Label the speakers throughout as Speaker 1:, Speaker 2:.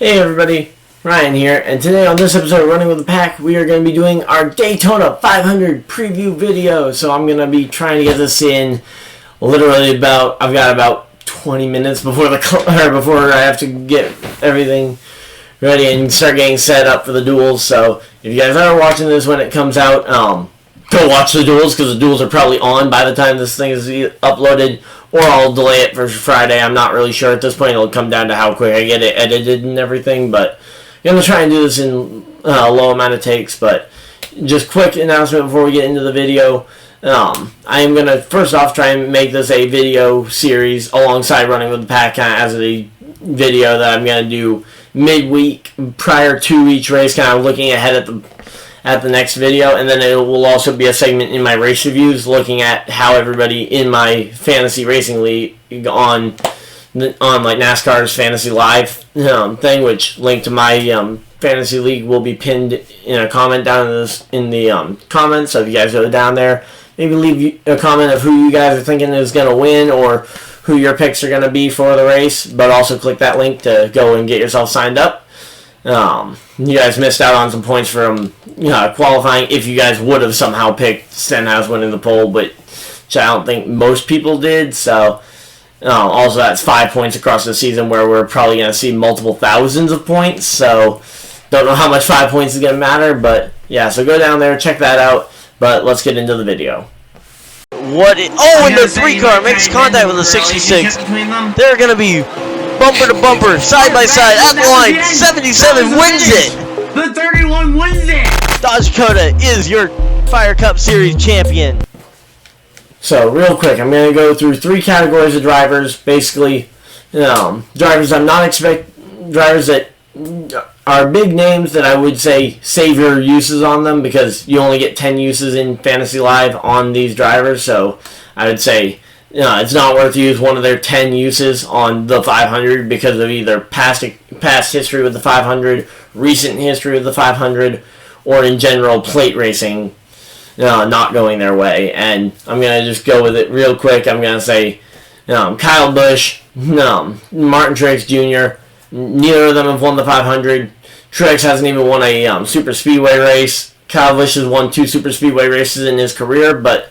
Speaker 1: Hey everybody, Ryan here, and today on this episode of Running with the Pack, we are going to be doing our Daytona 500 preview video. So I'm going to be trying to get this in literally I've got about 20 minutes before before I have to get everything ready and start getting set up for the duels. So if you guys are watching this when it comes out, go watch the duels, because the duels are probably on by the time this thing is uploaded, or I'll delay it for Friday. I'm not really sure at this point. It'll come down to how quick I get it edited and everything, but I'm going to try and do this in a low amount of takes. But just quick announcement before we get into the video. I am going to first off try and make this a video series alongside Running with the Pack, kind of as a video that I'm going to do midweek prior to each race, kind of looking ahead at the next video, and then it will also be a segment in my race reviews looking at how everybody in my fantasy racing league on like NASCAR's Fantasy Live thing, which link to my fantasy league will be pinned in a comment down in the comments. So if you guys go down there, maybe leave a comment of who you guys are thinking is going to win or who your picks are going to be for the race, but also click that link to go and get yourself signed up. You guys missed out on some points from qualifying if you guys would have somehow picked Stenhouse winning the pole, but which I don't think most people did. So also that's 5 points across the season, where we're probably going to see multiple thousands of points. So don't know how much 5 points is going to matter, but yeah, so go down there, check that out. But let's get into the video.
Speaker 2: And the 3-car makes contact with the 66. They're going to be bumper to bumper, side by side, at the line. 77 wins it.
Speaker 3: The 31 wins it.
Speaker 2: Dodge Dakota is your Fire Cup Series champion.
Speaker 1: So real quick, I'm going to go through 3 categories of drivers. Basically, drivers drivers that are big names that I would say save your uses on them, because you only get 10 uses in Fantasy Live on these drivers. So I would say it's not worth to use one of their 10 uses on the 500 because of either past history with the 500, recent history with the 500, or in general plate racing not going their way. And I'm going to just go with it real quick. I'm going to say Kyle Busch, Martin Truex Jr., neither of them have won the 500. Truex hasn't even won a super speedway race. Kyle Busch has won 2 super speedway races in his career, but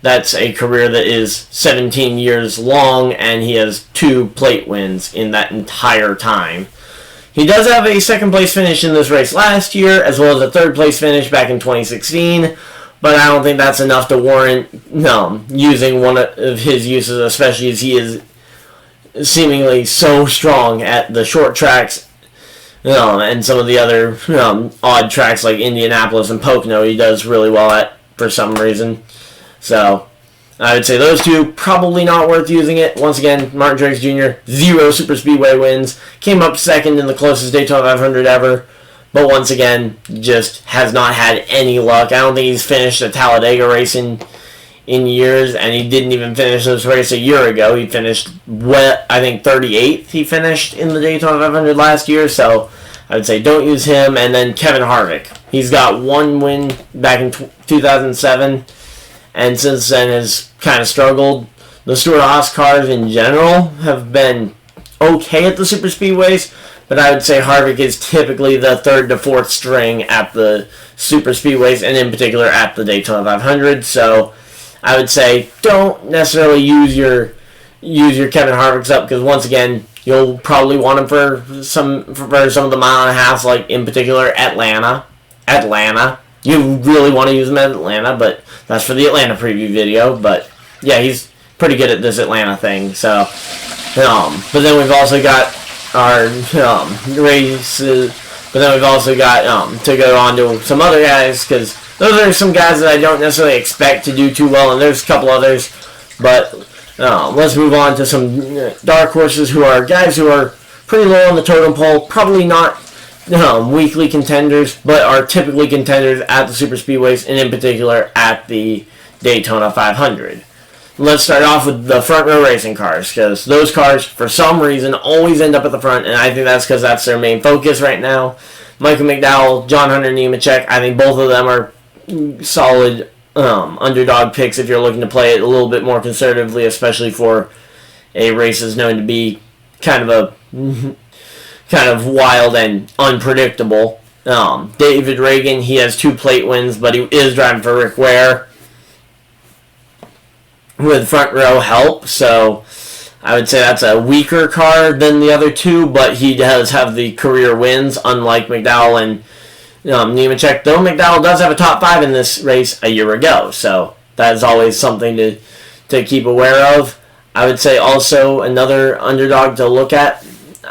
Speaker 1: that's a career that is 17 years long, and he has 2 plate wins in that entire time. He does have a second place finish in this race last year, as well as a third place finish back in 2016, but I don't think that's enough to warrant using one of his uses, especially as he is seemingly so strong at the short tracks and some of the other odd tracks like Indianapolis and Pocono. He does really well at for some reason. So I would say those 2 probably not worth using it. Once again, Martin Truex Jr., 0 super speedway wins, came up second in the closest Daytona 500 ever, but once again just has not had any luck. I don't think he's finished a Talladega race in years, and he didn't even finish this race a year ago. He finished, I think 38th he finished in the Daytona 500 last year, so I would say don't use him. And then Kevin Harvick. He's got 1 win back in 2007, and since then has kind of struggled. The Stewart-Haas cars in general have been okay at the super speedways, but I would say Harvick is typically the 3rd to 4th string at the super speedways, and in particular at the Daytona 500. So I would say don't necessarily use your Kevin Harvicks up, because once again you'll probably want him for some of the mile and a half, like in particular Atlanta. You really want to use him at Atlanta, but that's for the Atlanta preview video. But yeah, he's pretty good at this Atlanta thing. So, but then we've also got our races. But then we've also got to go on to some other guys, because those are some guys that I don't necessarily expect to do too well, and there's a couple others. But let's move on to some dark horses, who are guys who are pretty low on the totem pole, probably not weekly contenders, but are typically contenders at the super speedways, and in particular at the Daytona 500. Let's start off with the front row racing cars, because those cars, for some reason, always end up at the front, and I think that's because that's their main focus right now. Michael McDowell, John Hunter Nemechek, I think both of them are solid underdog picks if you're looking to play it a little bit more conservatively, especially for a race is known to be kind of kind of wild and unpredictable. David Reagan, he has 2 plate wins, but he is driving for Rick Ware with front row help, so I would say that's a weaker car than the other 2, but he does have the career wins, unlike McDowell and Nemechek, though McDowell does have a top 5 in this race a year ago, so that is always something to keep aware of. I would say also another underdog to look at,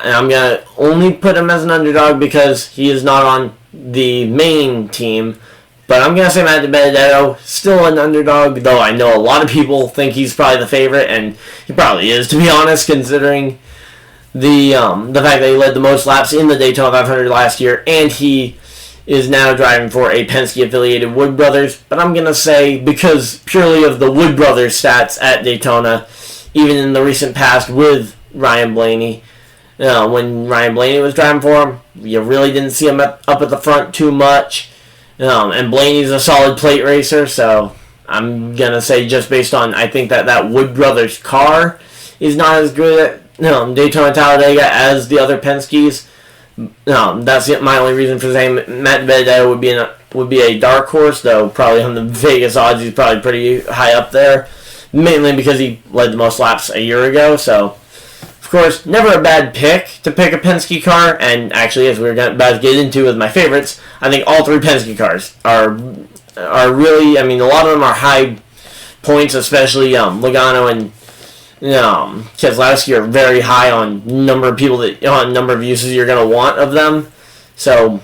Speaker 1: and I'm going to only put him as an underdog because he is not on the main team, but I'm going to say Matt Benedetto, still an underdog, though I know a lot of people think he's probably the favorite, and he probably is, to be honest, considering the fact that he led the most laps in the Daytona 500 last year, and he is now driving for a Penske-affiliated Wood Brothers. But I'm going to say, because purely of the Wood Brothers stats at Daytona, even in the recent past with Ryan Blaney, when Ryan Blaney was driving for him, you really didn't see him up at the front too much. And Blaney's a solid plate racer, so I'm going to say just based on, I think that Wood Brothers car is not as good at Daytona Talladega as the other Penske's. That's my only reason for saying Matt Benedetto would be a dark horse, though probably on the Vegas odds he's probably pretty high up there, mainly because he led the most laps a year ago. So, of course, never a bad pick to pick a Penske car, and actually, as we're about to get into with my favorites, I think all 3 Penske cars are really, I mean, a lot of them are high points, especially Logano and Keselowski are very high on number of people on number of uses you're going to want of them. So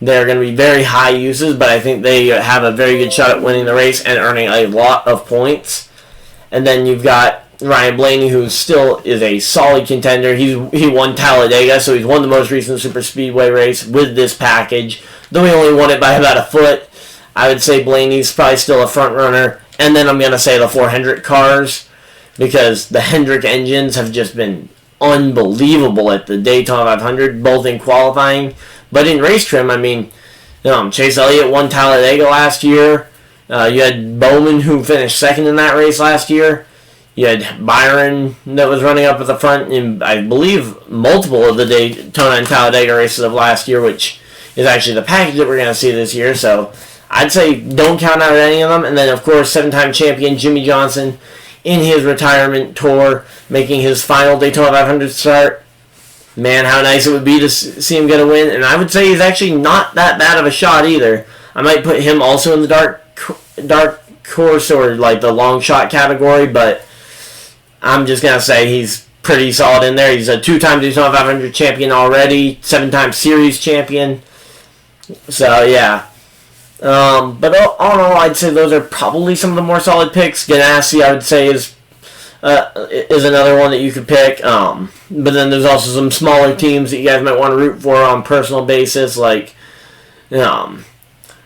Speaker 1: they're going to be very high uses, but I think they have a very good shot at winning the race and earning a lot of points. And then you've got Ryan Blaney, who still is a solid contender. He won Talladega, so he's won the most recent super speedway race with this package. Though he only won it by about a foot, I would say Blaney's probably still a front runner. And then I'm going to say the 4 Hendrick cars, because the Hendrick engines have just been unbelievable at the Daytona 500, both in qualifying, but in race trim. I mean, Chase Elliott won Talladega last year. You had Bowman, who finished second in that race last year. You had Byron that was running up at the front in, I believe, multiple of the Daytona and Talladega races of last year, which is actually the package that we're going to see this year. So I'd say don't count out any of them. And then, of course, 7-time champion Jimmy Johnson in his retirement tour, making his final Daytona 500 start. Man, how nice it would be to see him get a win. And I would say he's actually not that bad of a shot either. I might put him also in the dark horse or like the long shot category, but I'm just going to say he's pretty solid in there. He's a 2-time Daytona 500 champion already, 7-time series champion. So, yeah. But all in all, I'd say those are probably some of the more solid picks. Ganassi, I would say, is another one that you could pick. But then there's also some smaller teams that you guys might want to root for on a personal basis, like guys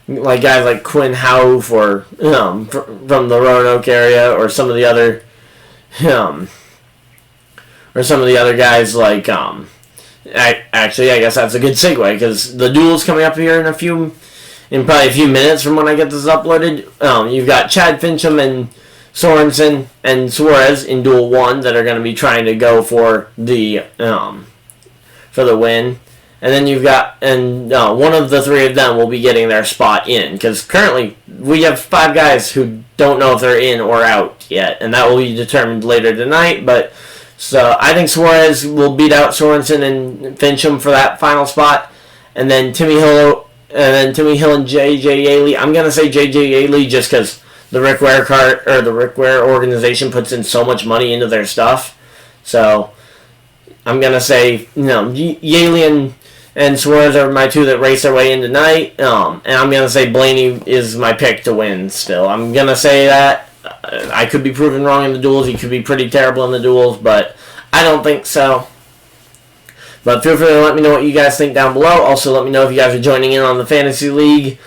Speaker 1: like Quinn Houff or from the Roanoke area, or some of the other guys like actually, I guess that's a good segue, because the duel's coming up here in probably a few minutes from when I get this uploaded. You've got Chad Fincham and Sorensen and Suarez in Duel 1 that are going to be trying to go for the win. And then you've got, one of the 3 of them will be getting their spot in, because currently we have 5 guys who don't know if they're in or out yet, and that will be determined later tonight. But so I think Suarez will beat out Sorensen and Fincham for that final spot, and then Timmy Hill and J.J. Yaley. I'm gonna say J.J. Yaley just because the Rick Ware organization puts in so much money into their stuff. So I'm gonna say Yaley and Suarez are my 2 that race their way in tonight. And I'm gonna say Blaney is my pick to win. Still, I'm gonna say that. I could be proven wrong in the duels. He could be pretty terrible in the duels, but I don't think so. But feel free to let me know what you guys think down below. Also, let me know if you guys are joining in on the Fantasy League.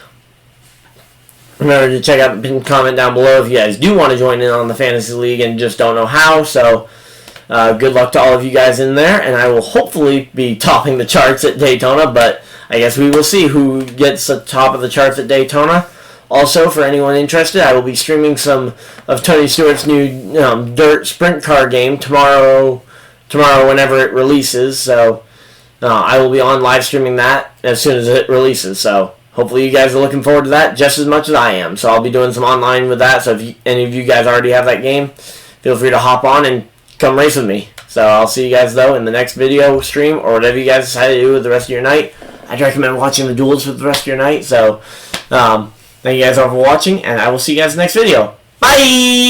Speaker 1: Remember to check out the pinned comment down below if you guys do want to join in on the Fantasy League and just don't know how. So, good luck to all of you guys in there. And I will hopefully be topping the charts at Daytona, but I guess we will see who gets the top of the charts at Daytona. Also, for anyone interested, I will be streaming some of Tony Stewart's new dirt sprint car game tomorrow whenever it releases. So I will be on live streaming that as soon as it releases. So hopefully you guys are looking forward to that just as much as I am. So I'll be doing some online with that. So if any of you guys already have that game, feel free to hop on and come race with me. So I'll see you guys, though, in the next video stream or whatever you guys decide to do with the rest of your night. I'd recommend watching the duels for the rest of your night. So thank you guys all for watching, and I will see you guys next video. Bye!